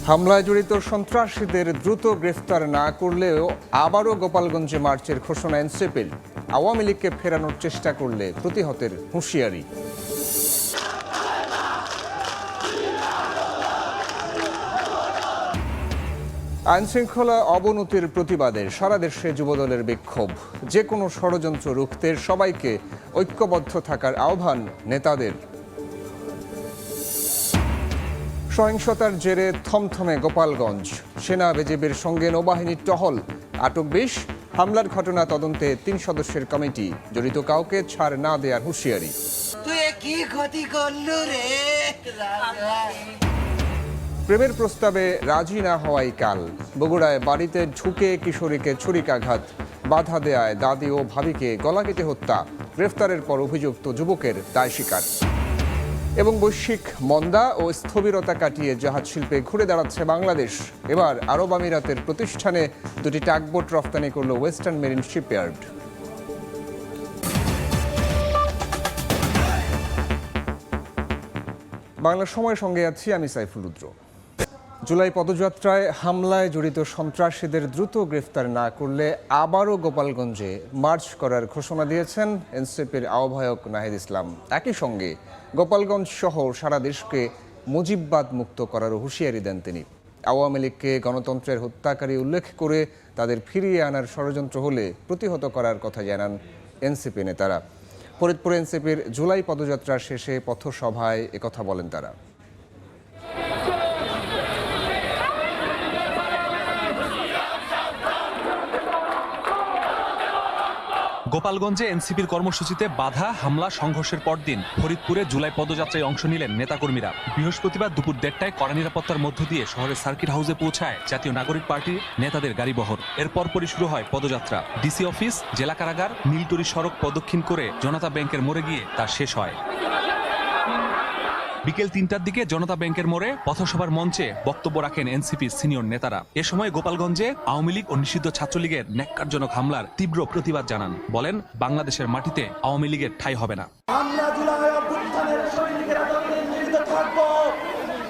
হামলায় জড়িত সন্ত্রাসীদের দ্রুত গ্রেফতার না করলেও আবারও গোপালগঞ্জে মার্চের ঘোষণা এনসিপির। আওয়ামী লীগকে ফেরানোর চেষ্টা করলে প্রতিহতের হুঁশিয়ারি। আইনশৃঙ্খলা অবনতির প্রতিবাদে সারা দেশে যুবদলের বিক্ষোভ। যে কোনো ষড়যন্ত্র রুখতে সবাইকে ঐক্যবদ্ধ থাকার আহ্বান নেতাদের। সহিংসতার জেরে থমথমে গোপালগঞ্জ। সেনা বিজিবির সঙ্গে নৌবাহিনীর টহল। আটক ২০। হামলার ঘটনা তদন্তে ৩ সদস্যের কমিটি। জড়িত কাউকে ছাড় না দেওয়ার হুঁশিয়ারি। প্রেমের প্রস্তাবে রাজি না হওয়াই কাল। বগুড়ায় বাড়িতে ঢুকে কিশোরীকে ছুরিকাঘাত। বাধা দেয়ায় দাদি ও ভাবিকে গলা কেটে হত্যা। গ্রেফতারের পর অভিযুক্ত যুবকের দায় স্বীকার। এবং বৈশ্বিক মন্দা ও স্থবিরতা কাটিয়ে জাহাজ শিল্পে ঘুরে দাঁড়াচ্ছে বাংলাদেশ। এবার আরব আমিরাতের প্রতিষ্ঠানে 2টি টাগবোট রফতানি করল ওয়েস্টার্ন মেরিন শিপইয়ার্ড। বাংলা সময়ের সঙ্গে আছি আমি সাইফুল রুদ্র। জুলাই পদযাত্রায় হামলায় জড়িত সন্ত্রাসীদের দ্রুত গ্রেফতার না করলে আবারও গোপালগঞ্জে মার্চ করার ঘোষণা দিয়েছেন এনসিপির আহ্বায়ক নাহিদ ইসলাম। একই সঙ্গে গোপালগঞ্জ সহ সারা দেশকে মুজিববাদ মুক্ত করার হুঁশিয়ারি দেন তিনি। আওয়ামী লীগকে গণতন্ত্রের হত্যাকারী উল্লেখ করে তাদের ফিরিয়ে আনার ষড়যন্ত্র হলে প্রতিহত করার কথা জানান এনসিপি নেতারা। ফরিদপুর এনসিপির জুলাই পদযাত্রার শেষে পথসভায় একথা বলেন তারা। গোপালগঞ্জে এনসিপির কর্মসূচিতে বাধা, হামলা, সংঘর্ষের পরদিন ফরিদপুরে জুলাই পদযাত্রায় অংশ নিলেন নেতাকর্মীরা। বৃহস্পতিবার দুপুর 1টায় কড়া নিরাপত্তার মধ্য দিয়ে শহরের সার্কিট হাউসে পৌঁছায় জাতীয় নাগরিক পার্টির নেতাদের গাড়িবহর। এর পরপরই শুরু হয় পদযাত্রা। ডিসি অফিস, জেলা কারাগার, নীলতরী সড়ক প্রদক্ষিণ করে জনতা ব্যাংকের মোড়ে গিয়ে তা শেষ হয়। বিকেল 3টার দিকে জনতা ব্যাংকের মোড়ে পথসভার মঞ্চে বক্তব্য রাখেন এনসিপির সিনিয়র নেতারা। এ সময় গোপালগঞ্জে আওয়ামী লীগ ও নিষিদ্ধ ছাত্রলীগের ন্যাক্কারজনক হামলার তীব্র প্রতিবাদ জানান। বলেন, বাংলাদেশের মাটিতে আওয়ামী লীগের ঠাঁই হবে না। আমরা জুলাই অভ্যুত্থানের সৈনিকেরা নিয়োজিত থাকব।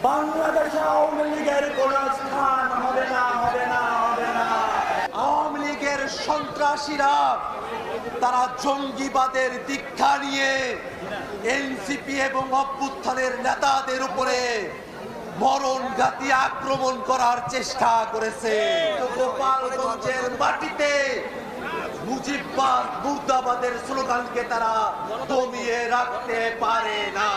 বাংলাদেশে আওয়ামী লীগের কোন স্থান হবে না, হবে না, হবে না। আওয়ামী লীগের সন্ত্রাসীরা তারা জঙ্গিবাদের দীক্ষা নিয়ে এনসিপি এবং অভ্যুত্থানের নেতাদের উপরে মরণঘাতী আক্রমণ করার চেষ্টা করেছে। গোপালগঞ্জের মাটিতে মুজিববাদ, মুর্দাবাদের স্লোগানকে তারা দমিয়ে রাখতে পারে না।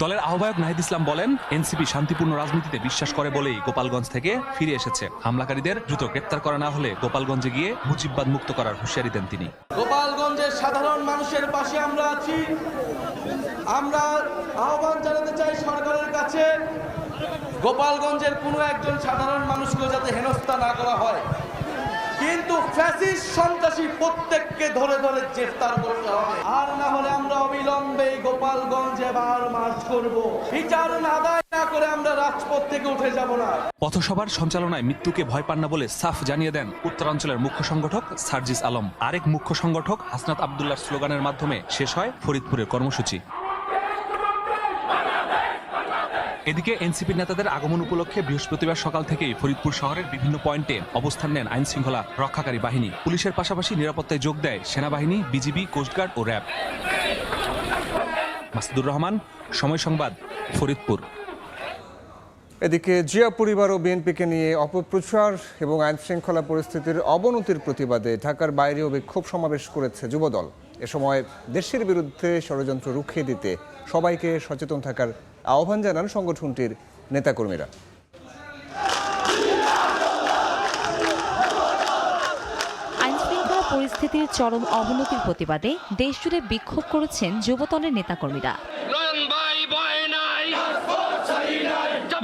দলের আহ্বায়ক নাহিদ ইসলাম বলেন, এনসিপি শান্তিপূর্ণ রাজনীতিতে বিশ্বাস করে বলেই গোপালগঞ্জ থেকে ফিরে এসেছে। হামলাকারীদের দ্রুত গ্রেপ্তার করা না হলে গোপালগঞ্জে গিয়ে মুজিববাদ মুক্ত করার হুঁশিয়ারি দেন তিনি। গোপালগঞ্জের সাধারণ মানুষের পাশে আমরা আছি। আমরা আহ্বান জানাতে চাই সরকারের কাছে, গোপালগঞ্জের কোনো একজন সাধারণ মানুষকেও যাতে হেনস্থা না করা হয়, কিন্তু ফ্যাসিস্ট সন্ত্রাসী প্রত্যেককে ধরে ধরে গ্রেফতার করতে হবে। আর না হলে আমরা অবিলম্বে গোপালগঞ্জে এবার মার্চ করব। বিচার আদায় না করে আমরা রাজপথ থেকে উঠে যাব না। পথসভার সঞ্চালনায় মৃত্যুকে ভয় পান না বলে সাফ জানিয়ে দেন উত্তরাঞ্চলের মুখ্য সংগঠক সার্জিস আলম। আরেক মুখ্য সংগঠক হাসনাত আবদুল্লাহর স্লোগানের মাধ্যমে শেষ হয় ফরিদপুরের কর্মসূচি। এদিকে এনসিপির নেতাদের আগমন উপলক্ষে বৃহস্পতিবার সকাল থেকেই ফরিদপুর শহরের বিভিন্ন পয়েন্টে অবস্থান নেন আইন শৃঙ্খলা রক্ষাকারী বাহিনী। পুলিশের পাশাপাশি নিরাপত্তায় যোগ দেয় সেনাবাহিনী, বিজিবি, কোস্টগার্ড ও র্যাব। মাসুদুর রহমান, সময় সংবাদ, ফরিদপুর। এদিকে জিয়া পরিবার ও বিএনপিকে নিয়ে অপপ্রচার এবং আইন শৃঙ্খলা পরিস্থিতির অবনতির প্রতিবাদে ঢাকার বাইরেও বিক্ষোভ সমাবেশ করেছে যুবদল। এ সময় দেশের বিরুদ্ধে ষড়যন্ত্র রুখিয়ে দিতে সবাইকে সচেতন থাকার আহ্বান জানান সংগঠনটির নেতাকর্মীরা। আইনশৃঙ্খলা পরিস্থিতির চরম অবনতির প্রতিবাদে দেশজুড়ে বিক্ষোভ করেছেন যুবদলের নেতাকর্মীরা।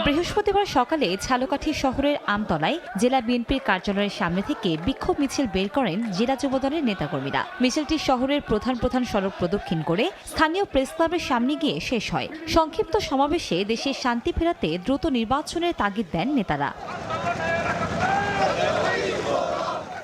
বৃহস্পতিবার সকালে ঝালকাঠি শহরের আমতলায় জেলা বিএনপির কার্যালয়ের সামনে থেকে বিক্ষোভ মিছিল বের করেন জেলা যুবদলের নেতাকর্মীরা। মিছিলটি শহরের প্রধান প্রধান সড়ক প্রদক্ষিণ করে স্থানীয় প্রেস ক্লাবের সামনে গিয়ে শেষ হয়। সংক্ষিপ্ত সমাবেশে দেশের শান্তি ফেরাতে দ্রুত নির্বাচনের তাগিদ দেন নেতারা।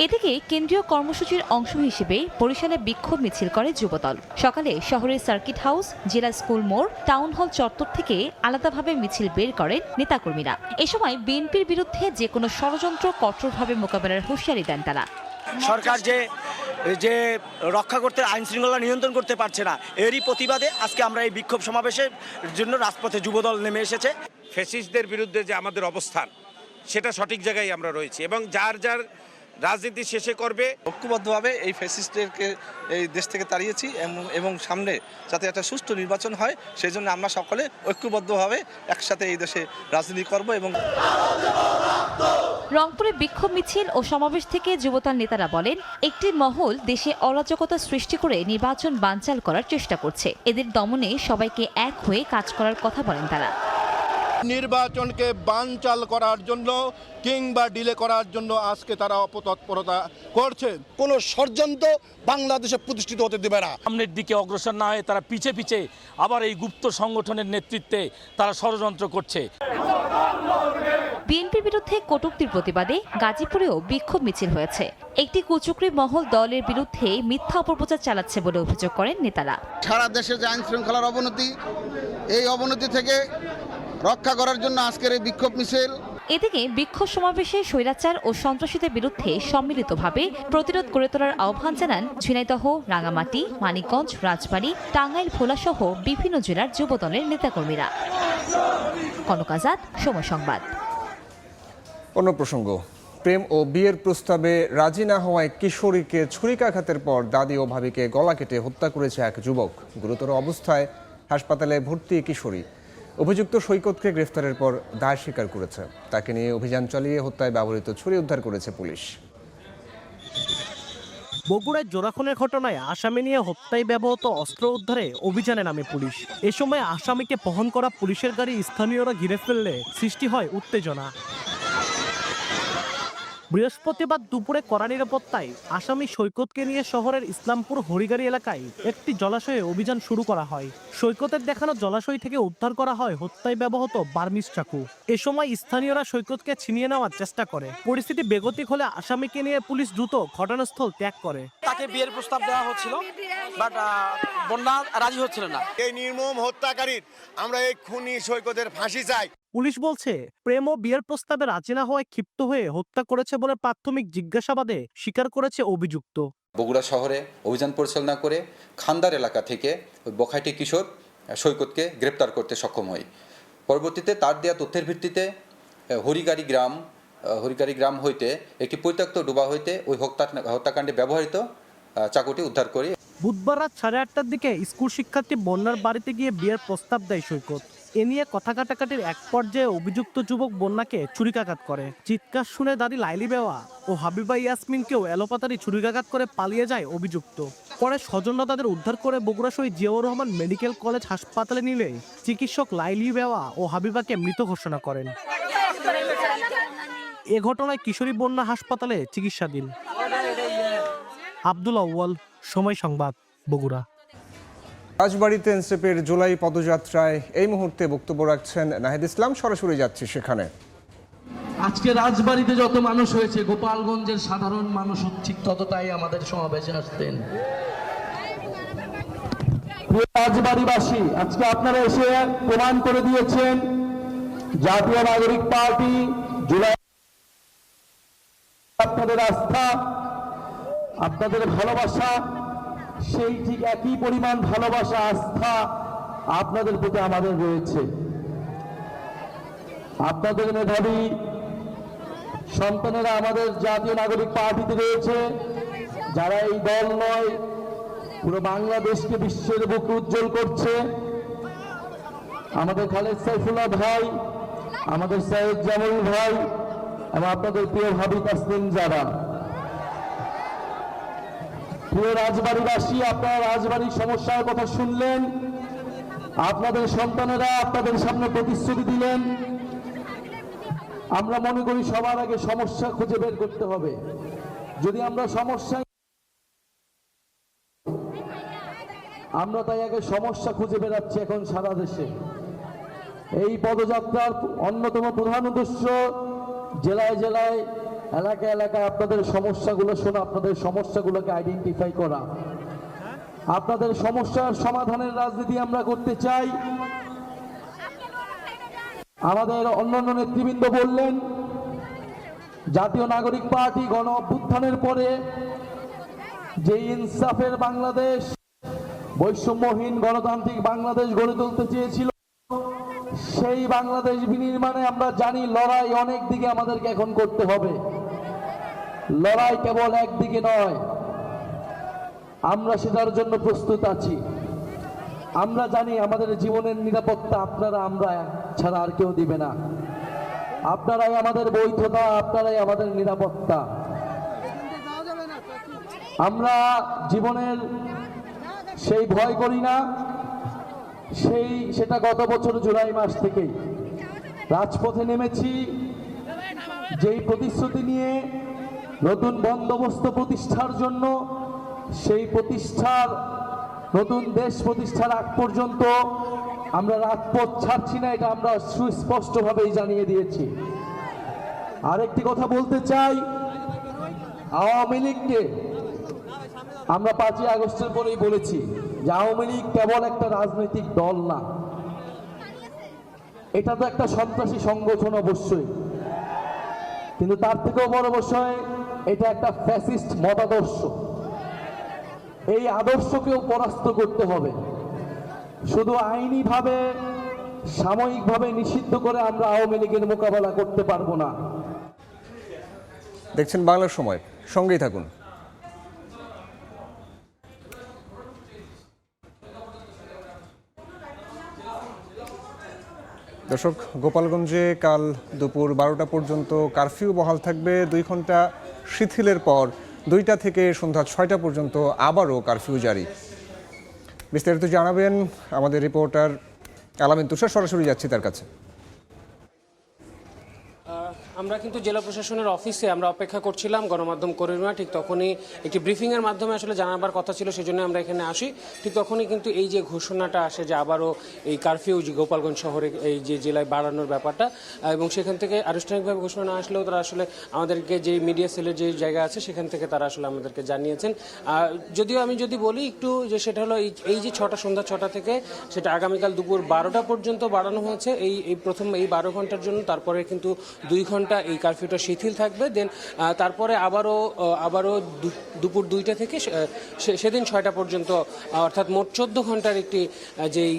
এদিকে কেন্দ্রীয় কর্মসূচির অংশ হিসেবে বরিশালে বিক্ষোভ মিছিল করে যুবদল। সকালে শহরের সার্কিট হাউস, জেলা স্কুল মোড়, টাউন হল চত্বর থেকে আলাদাভাবে মিছিল বের করেন নেতাকর্মীরা। এ সময় বিএনপির বিরুদ্ধে যে কোনো ষড়যন্ত্র কঠোরভাবে মোকাবেলার হুঁশিয়ারি দেন তারা। সরকার যে রক্ষা করতে, আইন শৃঙ্খলা নিয়ন্ত্রণ করতে পারছে না, এরই প্রতিবাদে আজকে আমরা এই বিক্ষোভ সমাবেশের জন্য রাজপথে যুবদল নেমে এসেছে। ফ্যাসিস্টদের বিরুদ্ধে যে আমাদের অবস্থান, সেটা সঠিক জায়গায় আমরা রয়েছি এবং যার রাজনীতি শেষে করবে। ঐক্যবদ্ধভাবে এই ফ্যাসিস্টদেরকে এই দেশ থেকে তাড়িয়েছি এবং সামনে যাতে একটা সুষ্ঠু নির্বাচন হয়, সেই জন্য আমরা সকলে ঐক্যবদ্ধভাবে একসাথে এই দেশে রাজনীতি করব। এবং রংপুরে বিক্ষোভ মিছিল ও সমাবেশ থেকে যুবদল নেতারা বলেন, একটি মহল দেশে অরাজকতা সৃষ্টি করে নির্বাচন বানচাল করার চেষ্টা করছে। এদের দমনে সবাইকে এক হয়ে কাজ করার কথা বলেন তারা। নির্বাচনকে বানচাল করার জন্য কিংবা ডিলে করার জন্য আজকে তারা অপতৎপরতা করছেন। কোনো ষড়যন্ত্র বাংলাদেশে প্রতিষ্ঠিত হতে দেবে না। সামনের দিকে অগ্রসর না হয়ে তারা পিছে পিছে আবার এই গুপ্ত সংগঠনের নেতৃত্বে তারা ষড়যন্ত্র করছে। বিএনপির বিরুদ্ধে কটূক্তির প্রতিবাদে গাজীপুরেও বিক্ষোভ মিছিল হয়েছে। একটি কুচক্রী মহল দলের বিরুদ্ধে মিথ্যা অপপ্রচার চালাচ্ছে বলে অভিযোগ করেন নেতারা। সারা দেশে যে আইন শৃঙ্খলার অবনতি, এই অবনতি থেকে রক্ষা করার জন্য আজকের এই বিক্ষোভ মিছিল। এদিকে বিক্ষোভ সমাবেশে স্বৈরাচার ও সন্ত্রাসীদের বিরুদ্ধে সম্মিলিতভাবে প্রতিরোধ গড়ে তোলার আহ্বান জানান ঝিনাইদহ, রাঙামাটি, মানিকগঞ্জ, রাজবাড়ী, টাঙ্গাইল, ভোলাসহ বিভিন্ন জেলার যুবদলের নেতাকর্মীরা। কনক আজাদ, সময় সংবাদ। অন্য প্রসঙ্গ, প্রেম ও বিয়ের প্রস্তাবে রাজি না হওয়ায় কিশোরীকে ছুরিকাঘাতের পর দাদি ও ভাবিকে গলা কেটে হত্যা করেছে এক যুবক। গুরুতর অবস্থায় হাসপাতালে ভর্তি কিশোরী। অভিযুক্ত সৈকতকে গ্রেফতারের পর দায় স্বীকার করেছে। তাকে নিয়ে অভিযান চালিয়ে হত্যায় ব্যবহৃত ছুরি উদ্ধার করেছে পুলিশ। বগুড়ায় জোড়াখনের ঘটনায় আসামি নিয়ে হত্যায় ব্যবহৃত অস্ত্র উদ্ধারে অভিযানে নামে পুলিশ। এ সময় আসামিকে বহন করা পুলিশের গাড়ি স্থানীয়রা ঘিরে ফেললে সৃষ্টি হয় উত্তেজনা। বৃহস্পতিবার দুপুরে কড়া নিরাপত্তায় আসামি সৈকতকে নিয়ে শহরের ইসলামপুর হরিগাড়ি এলাকায় একটি জলাশয়ে অভিযান শুরু করা হয়। সৈকতের দেখানো জলাশয় থেকে উদ্ধার করা হয় হত্যায় ব্যবহৃত বার্মিজ চাকু। এ সময় স্থানীয়রা সৈকতকে ছিনিয়ে নেওয়ার চেষ্টা করে। পরিস্থিতি বেগতিক হলে আসামিকে নিয়ে পুলিশ দ্রুত ঘটনাস্থল ত্যাগ করে। তাকে বিয়ের প্রস্তাব দেওয়া হচ্ছিল, বাট বন্যা রাজি হচ্ছিল না। এই নির্মম হত্যাকারীর আমরা এই খুনি সৈকতের ফাঁসি চাই। পুলিশ বলছে, প্রেম ও বিয়ের প্রস্তাবে রাজি না হওয়ায় ক্ষিপ্ত হয়ে হত্যা করেছে বলে প্রাথমিক জিজ্ঞাসাবাদে স্বীকার করেছে অভিযুক্ত। বগুড়া শহরে অভিযান পরিচালনা করে খান্দার এলাকা থেকে ওই বখাইটি কিশোর সৈকতকে গ্রেপ্তার করতে সক্ষম হয়। পরবর্তীতে তার দেওয়া তথ্যের ভিত্তিতে হরিগাড়ি গ্রাম হইতে একটি পরিত্যক্ত ডোবা হইতে ওই হত্যাকাণ্ডে ব্যবহৃত চাকুটি উদ্ধার করে। বুধবার রাত 8:30টার দিকে স্কুল শিক্ষার্থী বন্যার বাড়িতে গিয়ে বিয়ের প্রস্তাব দেয় সৈকত। এ নিয়ে কথা কাটাকাটির এক পর্যায়ে অভিযুক্ত যুবক বন্যাকে ছুরিকাঘাত করে। চিৎকার শুনে দাদি লাইলি বেওয়া ও হাবিবা ইয়াসমিনকেও এলোপাতাড়ি ছুরিকাঘাত করে পালিয়ে যায় অভিযুক্ত। পরে স্বজনরা তাদের উদ্ধার করে বগুড়া শহীদ জিয়াউর রহমান মেডিকেল কলেজ হাসপাতালে নিলে চিকিৎসক লাইলি বেওয়া ও হাবিবাকে মৃত ঘোষণা করেন। এ ঘটনায় কিশোরী বন্যা হাসপাতালে চিকিৎসাধীন। আব্দুল আউয়াল, সময় সংবাদ, বগুড়া। রাজবাড়ীতে এনসিপির জুলাই পদযাত্রায় এই মুহূর্তে বক্তব্য রাখছেন নাহিদ ইসলাম। সরাসরি যাচ্ছি সেখানে। আজকে রাজবাড়িতে যত মানুষ হয়েছে, গোপালগঞ্জের সাধারণ মানুষ ঠিক ততটাই আমাদের সমাবেশে আসতেন। রাজবাড়িবাসী, আজকে আপনারা এসে প্রমাণ করে দিয়েছেন জাতীয় নাগরিক পার্টি জুলাই আপনাদের আস্থা, আপনাদের ভালোবাসা, সেই ঠিক একই পরিমাণ ভালোবাসা, আস্থা আপনাদের প্রতি আমাদের রয়েছে। আপনাদের মেধাবী সন্তানেরা আমাদের জাতীয় নাগরিক পার্টিতে রয়েছে, যারা এই দল নয় পুরো বাংলাদেশকে বিশ্বের বুকে উজ্জ্বল করছে। আমাদের খালেদ সাইফুল্লাহ ভাই, আমাদের সৈয়দ জামুল ভাই এবং আপনাদের প্রিয় ভাবি তাসলিম যারা। প্রিয় রাজবাড়িবাসী, আপনারা রাজবাড়ির সমস্যার কথা শুনলেন, আপনাদের সন্তানেরা আপনাদের সামনে প্রতিশ্রুতি দিলেন। আমরা মনে করি সবার আগে সমস্যা খুঁজে বের করতে হবে। যদি আমরা তাই আগে সমস্যা খুঁজে বেড়াচ্ছি এখন সারা দেশে। এই পদযাত্রার অন্যতম প্রধান উদ্দেশ্য জেলায় জেলায় এলাকা এলাকায় আপনাদের সমস্যাগুলো শোনা, আপনাদের সমস্যাগুলোকে আইডেন্টিফাই করা। আপনাদের সমস্যার সমাধানের রাজনীতি আমরা করতে চাই। আমাদের অন্যান্য নেতৃবৃন্দ বললেন, জাতীয় নাগরিক পার্টি গণ অভ্যুত্থানের পরে যে ইনসাফের বাংলাদেশ, বৈষম্যহীন গণতান্ত্রিক বাংলাদেশ গড়ে তুলতে চেয়েছিল, সেই বাংলাদেশ বিনির্মাণে আমরা জানি লড়াই অনেক দিকে আমাদেরকে এখন করতে হবে। লড়াই কেবল একদিকে নয়, আমরা সেটার জন্য প্রস্তুত আছি। আমরা জানি আমাদের জীবনের নিরাপত্তা আপনারা, আমরা ছাড়া আর কেউ দিবে না। আপনারাই আমাদের বৈধতা, আপনারাই আমাদের নিরাপত্তা। আমরা জীবনের সেই ভয় করি না, সেটা গত বছর জুলাই মাস থেকেই রাজপথে নেমেছি, যেই প্রতিশ্রুতি নিয়ে নতুন বন্দোবস্ত প্রতিষ্ঠার জন্য, সেই প্রতিষ্ঠার নতুন দেশ প্রতিষ্ঠার আগ পর্যন্ত আমরা রাজপথ ছাড়ছি না, এটা আমরা সুস্পষ্টভাবেই জানিয়ে দিয়েছি। আরেকটি কথা বলতে চাই, আওয়ামী লীগকে আমরা 5ই আগস্টের পরেই বলেছি যে আওয়ামী লীগ কেবল একটা রাজনৈতিক দল না, এটা তো একটা সন্ত্রাসী সংগঠন অবশ্যই, কিন্তু তার থেকেও বড় বিষয় এটা একটা ফ্যাসিস্ট মতাদর্শ। এই আদর্শকেও পরাস্ত করতে হবে। শুধু আইনিভাবে সাময়িকভাবে নিষিদ্ধ করে আমরা আওয়ামী লীগের মোকাবেলা করতে পারবো না। দেখছেন বাংলার সময়, সঙ্গেই থাকুন। দর্শক, গোপালগঞ্জে কাল দুপুর 12টা পর্যন্ত কারফিউ বহাল থাকবে। 2 ঘন্টা শিথিলের পর 2টা থেকে সন্ধ্যা 6টা পর্যন্ত আবারও কারফিউ জারি। বিস্তারিত জানাবেন আমাদের রিপোর্টার আলামিন তুষার, সরাসরি যাচ্ছি তার কাছে। আমরা কিন্তু জেলা প্রশাসনের অফিসে আমরা অপেক্ষা করছিলাম গণমাধ্যম কর্মীরা, ঠিক তখনই একটি ব্রিফিংয়ের মাধ্যমে আসলে জানাবার কথা ছিল, সেজন্য আমরা এখানে আসি। ঠিক তখনই কিন্তু এই যে ঘোষণাটা আসে যে আবারও এই কারফিউ গোপালগঞ্জ শহরে এই যে জেলায় বাড়ানোর ব্যাপারটা, এবং সেখান থেকে আনুষ্ঠানিকভাবে ঘোষণা না আসলেও তারা আসলে আমাদেরকে যে মিডিয়া সেলের যে জায়গা আছে সেখান থেকে তারা আসলে আমাদেরকে জানিয়েছেন। যদিও আমি যদি বলি একটু যে সেটা হলো এই যে সন্ধ্যা 6টা থেকে সেটা আগামীকাল দুপুর 12টা পর্যন্ত বাড়ানো হয়েছে এই প্রথম এই 12 ঘন্টার জন্য। তারপরে কিন্তু 2 ঘন্টা এই কারফিউটা শিথিল থাকবে। দেন তারপরে আবারও দুপুর 2টা থেকে সেদিন 6টা পর্যন্ত, অর্থাৎ মোট 14 ঘন্টার একটি যেই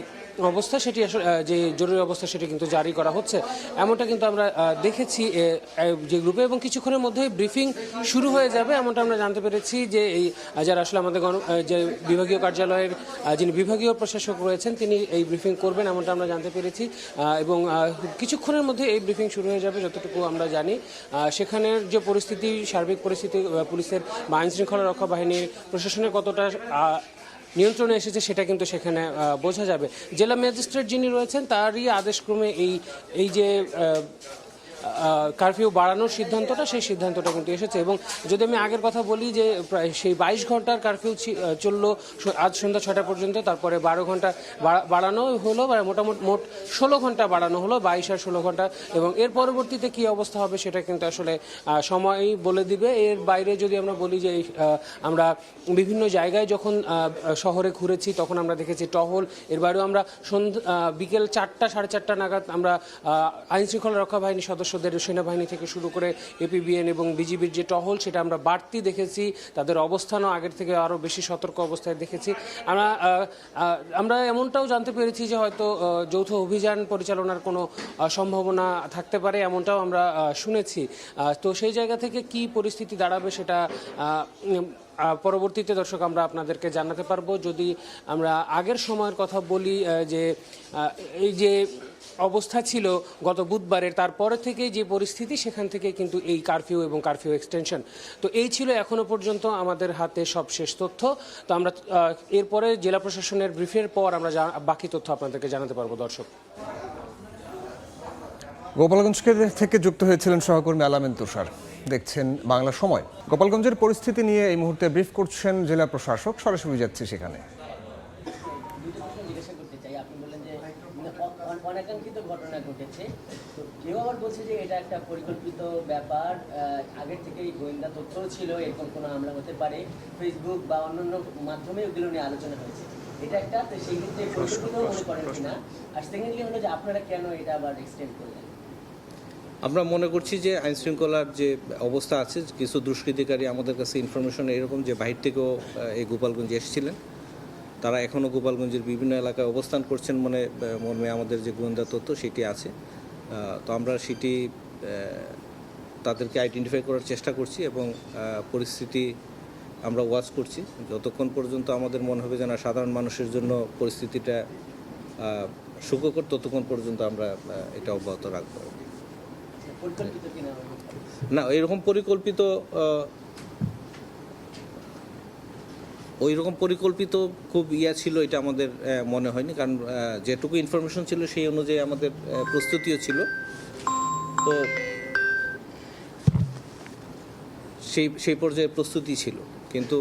অবস্থা সেটি আসলে যে জরুরি অবস্থা সেটি কিন্তু জারি করা হচ্ছে, এমনটা কিন্তু আমরা দেখেছি যে গ্রুপে। এবং কিছুক্ষণের মধ্যেই ব্রিফিং শুরু হয়ে যাবে এমনটা আমরা জানতে পেরেছি যে এই যারা আসলে আমাদের যে বিভাগীয় কার্যালয়ের যিনি বিভাগীয় প্রশাসক রয়েছেন তিনি এই ব্রিফিং করবেন এমনটা আমরা জানতে পেরেছি। এবং কিছুক্ষণের মধ্যে এই ব্রিফিং শুরু হয়ে যাবে যতটুকু আমরা জানি। সেখানের যে পরিস্থিতি, সার্বিক পরিস্থিতি পুলিশের বা আইনশৃঙ্খলা রক্ষা বাহিনীর প্রশাসনের কতটা নিয়ন্ত্রণে এসেছে সেটা কিন্তু সেখানে বোঝা যাবে। জেলা ম্যাজিস্ট্রেট যিনি রয়েছেন তারই আদেশক্রমে এই যে কারফিউ বাড়ানোর সিদ্ধান্তটা, সেই সিদ্ধান্তটা কিন্তু এসেছে। এবং যদি আমি আগের কথা বলি যে প্রায় সেই 22 ঘন্টার কারফিউ চললো আজ সন্ধ্যা 6টা পর্যন্ত, তারপরে 12 ঘন্টা বাড়ানো হলো, মোটামুটি মোট 16 ঘন্টা বাড়ানো হলো, 22 আর 16 ঘন্টা। এবং এর পরবর্তীতে কী অবস্থা হবে সেটা কিন্তু আসলে সময়ই বলে দিবে। এর বাইরে যদি আমরা বলি যে আমরা বিভিন্ন জায়গায় যখন শহরে ঘুরেছি তখন আমরা দেখেছি টহল, এর বাইরেও আমরা বিকেল 4টা 4:30 নাগাদ আমরা আইনশৃঙ্খলা রক্ষা বাহিনীর সদস্যদের, সেনাবাহিনী থেকে শুরু করে এপিবিএন এবং বিজিবির যে টহল সেটা আমরা বাড়তি দেখেছি, তাদের অবস্থানও আগের থেকে আরও বেশি সতর্ক অবস্থায় দেখেছি। আমরা এমনটাও জানতে পেরেছি যে হয়তো যৌথ অভিযান পরিচালনার কোনো সম্ভাবনা থাকতে পারে, এমনটাও আমরা শুনেছি। তো সেই জায়গা থেকে কি পরিস্থিতি দাঁড়াবে সেটা পরবর্তীতে দর্শক আমরা আপনাদেরকে জানাতে পারবো। যদি আমরা আগের সময়ের কথা বলি যে এই যে অবস্থা ছিল গত বুধবারের, তারপরে থেকে যে পরিস্থিতি সেখান থেকে কিন্তু এই কারফিউ এবং কারফিউ এক্সটেনশন, তো এই ছিল এখনো পর্যন্ত আমাদের হাতে সবশেষ তথ্য। তো আমরা এরপরে জেলা প্রশাসনের ব্রিফের পর আমরা বাকি তথ্য আপনাদেরকে জানাতে পারবো। দর্শক, গোপালগঞ্জ থেকে যুক্ত হয়েছিলেন সহকর্মী আলামিন তুষার। দেখছেন বাংলা সময়। গোপালগঞ্জের পরিস্থিতি নিয়ে এই মুহূর্তে ব্রিফ করছেন জেলা প্রশাসক, সরাসরি যাচ্ছি সেখানে। করতে চাই, আপনি বললেন যে অনাকাঙ্ক্ষিত ঘটনা ঘটেছে, তো কেউ আবার বলছে যে এটা একটা পরিকল্পিত ব্যাপার, আগের থেকেই গোয়েন্দা তথ্য ছিল এরকম কোনো হামলা হতে পারে, ফেসবুক বা অন্যান্য মাধ্যমে ওগুলো নিয়ে আলোচনা হয়েছে, এটা একটা, তো সেই ক্ষেত্রে পরিকল্পিত মনে করেন কিনা? আর সেকেন্ডলি হলো যে আপনারা কেন এটা আবার এক্সটেন্ড করলেন? আমরা মনে করছি যে আইন শৃঙ্খলার যে অবস্থা আছে, কিছু দুষ্কৃতিকারী আমাদের কাছে ইনফরমেশন এরকম যে বাহির থেকেও এই গোপালগঞ্জে এসেছিলেন, তারা এখনও গোপালগঞ্জের বিভিন্ন এলাকায় অবস্থান করছেন মর্মে আমাদের যে গোয়েন্দা তথ্য সেটি আছে। তো আমরা সেটি তাদেরকে আইডেন্টিফাই করার চেষ্টা করছি এবং পরিস্থিতি আমরা ওয়াচ করছি। যতক্ষণ পর্যন্ত আমাদের মনে হবে যে না সাধারণ মানুষের জন্য পরিস্থিতিটা সুখকর, ততক্ষণ পর্যন্ত আমরা এটা অব্যাহত রাখবো। না, এরকম পরিকল্পিত খুব ছিল এটা আমাদের মনে হয়নি, কারণ যেটুকু ইনফরমেশন ছিল সেই অনুযায়ী আমাদের প্রস্তুতিও ছিল। তো সেই পর্যায়ে প্রস্তুতি ছিল, কিন্তু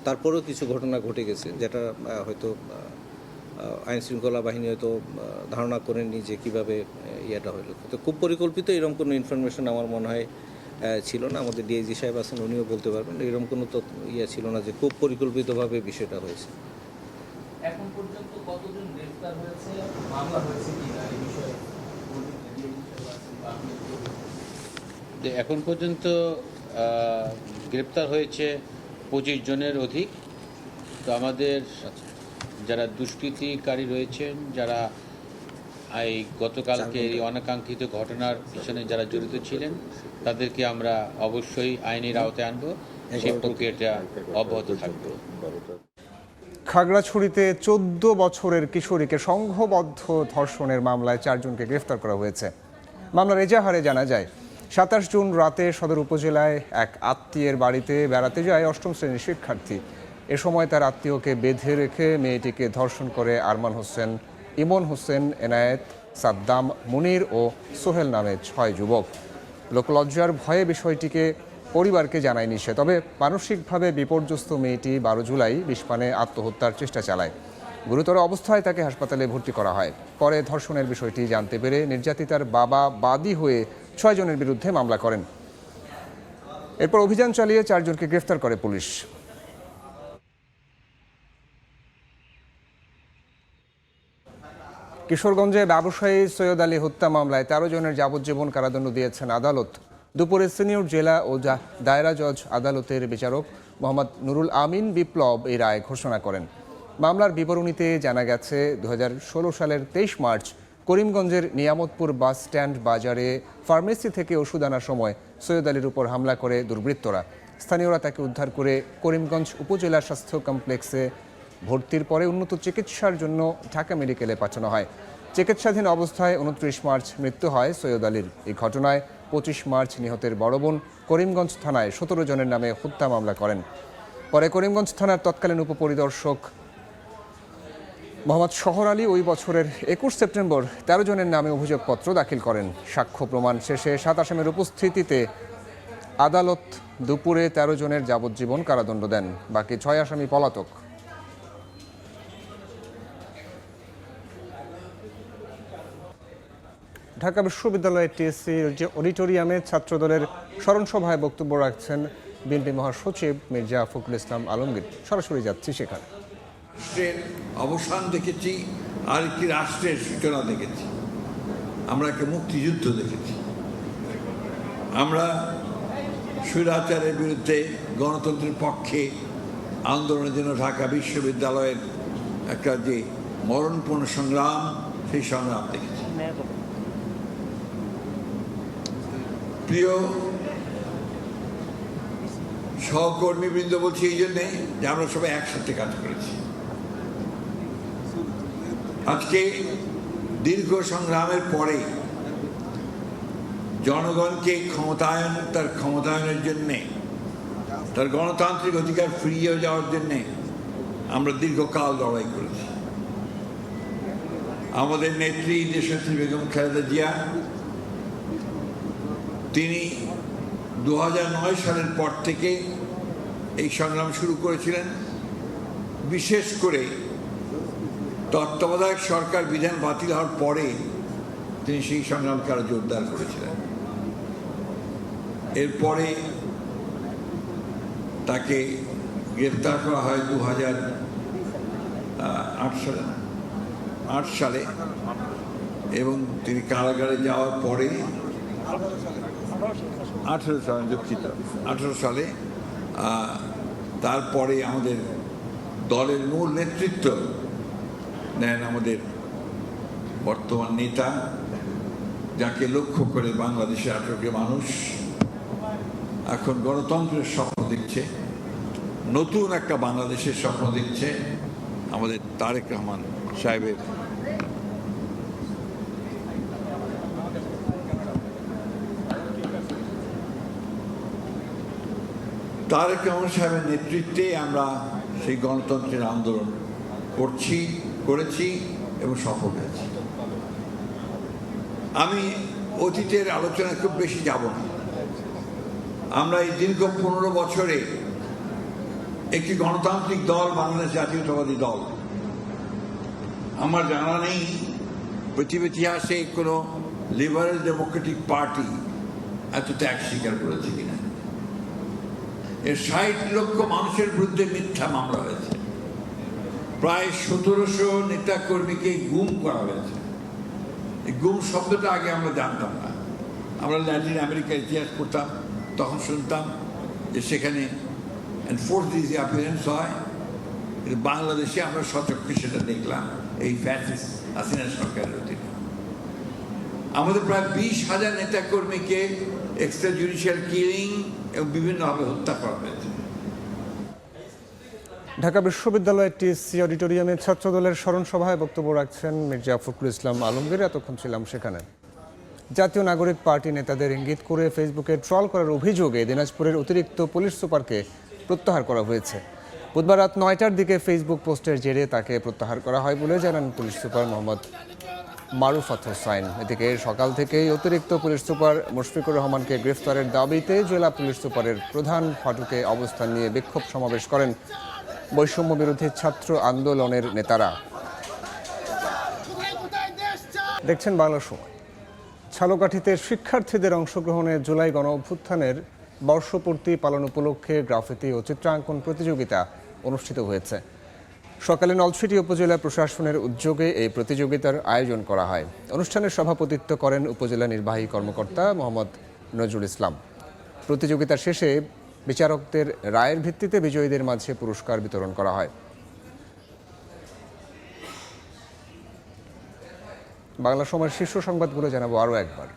তারপরেও কিছু ঘটনা ঘটে গেছে যেটা হয়তো আইন শৃঙ্খলা বাহিনী হয়তো ধারণা করেননি যে কীভাবে ইয়েটা হলো। তো খুব পরিকল্পিত এরকম কোনো ইনফরমেশন আমার মনে হয় ছিল না। আমাদের ডিআইজি সাহেব আছেন, উনিও বলতে পারবেন এরকম কোনো তো ছিল না যে খুব পরিকল্পিতভাবে বিষয়টা হয়েছে। এখন পর্যন্ত কতজন গ্রেফতার হয়েছে, মামলা হয়েছে কিনা এই বিষয়ে এখন পর্যন্ত গ্রেপ্তার হয়েছে 25 জনের অধিক। তো আমাদের যারা দুষ্কৃতিকারী রয়েছেন, যারা এই গতকালকে এই অনাকাঙ্ক্ষিত ঘটনার পিছনে যারা জড়িত ছিলেন, তাদেরকে আমরা অবশ্যই আইনের আওতায় আনবো, সেই প্রক্রিয়াটা অব্যাহত থাকবে। খাগড়াছড়িতে 14 বছরের কিশোরীকে সংঘবদ্ধ ধর্ষণের মামলায় 4 জনকে গ্রেফতার করা হয়েছে। মামলার এজাহারে জানা যায় 27 জুন রাতে সদর উপজেলায় এক আত্মীয়ের বাড়িতে বেড়াতে যায় 8ম শ্রেণীর শিক্ষার্থী। এ সময় তার আত্মীয়কে বেঁধে রেখে মেয়েটিকে ধর্ষণ করে আরমান হোসেন, ইমন হোসেন, এনায়েত, সাদ্দাম, মুনির ও সোহেল নামে 6 যুবক। লোকলজ্জার ভয়ে বিষয়টিকে পরিবারকে জানায়নি সে। তবে মানসিকভাবে বিপর্যস্ত মেয়েটি 12 জুলাই বিষপানে আত্মহত্যার চেষ্টা চালায়। গুরুতর অবস্থায় তাকে হাসপাতালে ভর্তি করা হয়। পরে ধর্ষণের বিষয়টি জানতে পেরে নির্যাতিতার বাবা বাদী হয়ে 6 জনের বিরুদ্ধে মামলা করেন। এরপর অভিযান চালিয়ে 4 জনকে গ্রেফতার করে পুলিশ। কিশোরগঞ্জে ব্যবসায়ী সৈয়দ আলী হত্যা মামলায় 13 জনের যাবজ্জীবন কারাদণ্ড দিয়েছেন আদালত। দুপুরে সিনিয়র জেলা ও দায়রা জজ আদালতের বিচারক মোহাম্মদ নুরুল আমিন বিপ্লব এই রায় ঘোষণা করেন। মামলার বিবরণীতে জানা গেছে 2016 সালের 23 মার্চ করিমগঞ্জের নিয়ামতপুর বাস স্ট্যান্ড বাজারে ফার্মেসি থেকে ওষুধ আনার সময় সৈয়দ আলীর উপর হামলা করে দুর্বৃত্তরা। স্থানীয়রা তাকে উদ্ধার করে করিমগঞ্জ উপজেলা স্বাস্থ্য কমপ্লেক্সে ভর্তির পরে উন্নত চিকিৎসার জন্য ঢাকা মেডিকেলে পাঠানো হয়। চিকিৎসাধীন অবস্থায় 29 মার্চ মৃত্যু হয় সৈয়দ আলীর। এই ঘটনায় 25 মার্চ নিহতের বড় বোন করিমগঞ্জ থানায় 17 জনের নামে হত্যা মামলা করেন। পরে করিমগঞ্জ থানার তৎকালীন উপপরিদর্শক মোহাম্মদ শহর আলী ওই বছরের 21 সেপ্টেম্বর 13 জনের নামে অভিযোগপত্র দাখিল করেন। সাক্ষ্য প্রমাণ শেষে 7 আসামির উপস্থিতিতে আদালত দুপুরে 13 জনের যাবজ্জীবন কারাদণ্ড দেন। বাকি 6 আসামি পলাতক। ঢাকা বিশ্ববিদ্যালয়ের টিএসসি অডিটোরিয়ামে ছাত্রদলের স্মরণ সভায় বক্তব্য রাখছেন বিএনপি মহাসচিব মির্জা ফখরুল ইসলাম আলমগীর। সরাসরি যাচ্ছি সেখানে। রাষ্ট্রের অবসান দেখেছি, আরেকটি রাষ্ট্রের সূচনা দেখেছি, আমরা একটা মুক্তিযুদ্ধ দেখেছি। আমরা স্বৈরাচারের বিরুদ্ধে গণতন্ত্রের পক্ষে আন্দোলনের জন্য ঢাকা বিশ্ববিদ্যালয়ের একটা যে মরণপূর্ণ সংগ্রাম, সেই সংগ্রাম দেখেছি। প্রিয় সহকর্মীবৃন্দ, বলছি এই জন্যে যে আমরা সবাই একসাথে কাজ করেছি। আজকে দীর্ঘ সংগ্রামের পরে জনগণকে তার ক্ষমতায়নের জন্যে, তার গণতান্ত্রিক অধিকার ফিরিয়ে যাওয়ার জন্যে আমরা দীর্ঘকাল লড়াই করেছি। আমাদের নেত্রী দেশনেত্রী বেগম খালেদা জিয়া, তিনি 2009 সালের পর থেকে এই সংগ্রাম শুরু করেছিলেন। বিশেষ করে তত্ত্বাবধায়ক সরকার বিধান বাতিল হওয়ার পরে তিনি সেই সংগ্রামকে আরো জোরদার করেছিলেন। এরপরে তাকে গ্রেফতার করা হয় 2008 সালে এবং তিনি কারাগারে যাওয়ার পরে 18 সালে তারপরে আমাদের দলের মূল নেতৃত্ব নেন আমাদের বর্তমান নেতা, যাকে লক্ষ্য করে বাংলাদেশের 18 কোটি মানুষ এখন গণতন্ত্রের স্বপ্ন দেখছে, নতুন একটা বাংলাদেশের স্বপ্ন দেখছে। আমাদের তারেক রহমান সাহেবের নেতৃত্বে আমরা সেই গণতন্ত্রের আন্দোলন করেছি এবং সফল হয়েছি। আমি অতীতের আলোচনায় খুব বেশি যাব না। আমরা এই দীর্ঘ 15 বছরে একটি গণতান্ত্রিক দল, বাংলাদেশ জাতীয়তাবাদী দল, আমার জানা নেই পৃথিবীর ইতিহাসে কোনো লিবারেল ডেমোক্রেটিক পার্টি এত ত্যাগ স্বীকার করেছে কিনা। এর 60 লক্ষ মানুষের বিরুদ্ধে মিথ্যা মামলা হয়েছে, প্রায় 1700 নেতা কর্মীকে গুম করা হয়েছে। এই গুম শব্দটা আগে আমরা জানতাম না। আমরা ল্যাটিন আমেরিকার ইতিহাস পড়তাম, তখন শুনতাম যে সেখানে এনফোর্সড ডিসঅ্যাপিয়ারেন্স হয়। কিন্তু বাংলাদেশে আমরা সচক্ষে সেটা দেখলাম এই ফ্যাসিস্ট হাসিনা সরকারের অধীনে। আমাদের প্রায় 20,000 নেতা কর্মীকে এক্সট্রা জুডিশিয়াল কিলিং এবং বিভিন্নভাবে হত্যা করা হয়েছে। ঢাকা বিশ্ববিদ্যালয়ের টিএসসি অডিটোরিয়ামে ছাত্রদলের স্মরণ সভায় বক্তব্য রাখছেন মির্জা ফখরুল ইসলাম আলমগীর। এতক্ষণ ছিলাম সেখানে। জাতীয় নাগরিক পার্টি নেতাদের ইঙ্গিত করে ফেসবুকে ট্রল করার অভিযোগে দিনাজপুরের অতিরিক্ত পুলিশ সুপারকে প্রত্যাহার করা হয়েছে। বুধবার রাত 9টার দিকে ফেসবুক পোস্টের জেরে তাকে প্রত্যাহার করা হয় বলে জানান পুলিশ সুপার মোহাম্মদ মারুফাত হোসাইন। এদিকে সকাল থেকেই অতিরিক্ত পুলিশ সুপার মুশফিকুর রহমানকে গ্রেফতারের দাবিতে জেলা পুলিশ সুপারের প্রধান ফটকে অবস্থান নিয়ে বিক্ষোভ সমাবেশ করেন বৈষম্য বিরোধী ছাত্র আন্দোলনের নেতারা। দেখছেন বাংলা সময়। ঝালকাঠিতে শিক্ষার্থীদের অংশগ্রহণে জুলাই গণ অভ্যুত্থানের বর্ষপূর্তি পালন উপলক্ষে গ্রাফিতি ও চিত্রাঙ্কন প্রতিযোগিতা অনুষ্ঠিত হয়েছে। সকালে নলছিটি উপজেলা প্রশাসনের উদ্যোগে এই প্রতিযোগিতার আয়োজন করা হয়। অনুষ্ঠানের সভাপতিত্ব করেন উপজেলা নির্বাহী কর্মকর্তা মোহাম্মদ নজরুল ইসলাম। প্রতিযোগিতার শেষে বিচারকদের রায়ের ভিত্তিতে বিজয়ীদের মাঝে পুরস্কার বিতরণ করা হয়। বাংলা সময়ের শীর্ষ সংবাদগুলো জানাবো আরও একবার।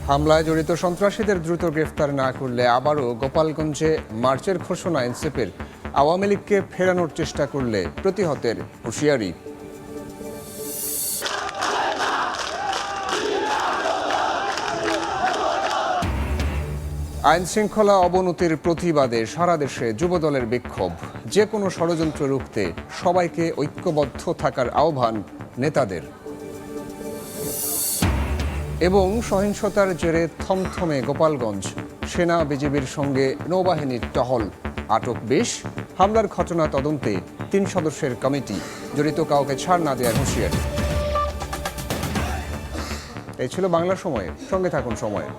হামলায় জড়িত সন্ত্রাসীদের দ্রুত গ্রেফতার না করলে আবারও গোপালগঞ্জে মার্চের ঘোষণা এনসিপির। আওয়ামী লীগকে ফেরানোর চেষ্টা করলে প্রতিহতের হুঁশিয়ারি। আইন শৃঙ্খলা অবনতির প্রতিবাদে সারা দেশে যুবদলের বিক্ষোভ। যে কোনো ষড়যন্ত্র রুখতে সবাইকে ঐক্যবদ্ধ থাকার আহ্বান নেতাদের। এবং সহিংসতার জেরে থমথমে গোপালগঞ্জ। সেনা বিজিবির সঙ্গে নৌবাহিনীর টহল। আটক 20। হামলার ঘটনা তদন্তে 3 সদস্যের কমিটি। জড়িত কাউকে ছাড় না দেওয়ার হুঁশিয়ারি। এই ছিল বাংলা সময়ে। সঙ্গে থাকুন সময়ে।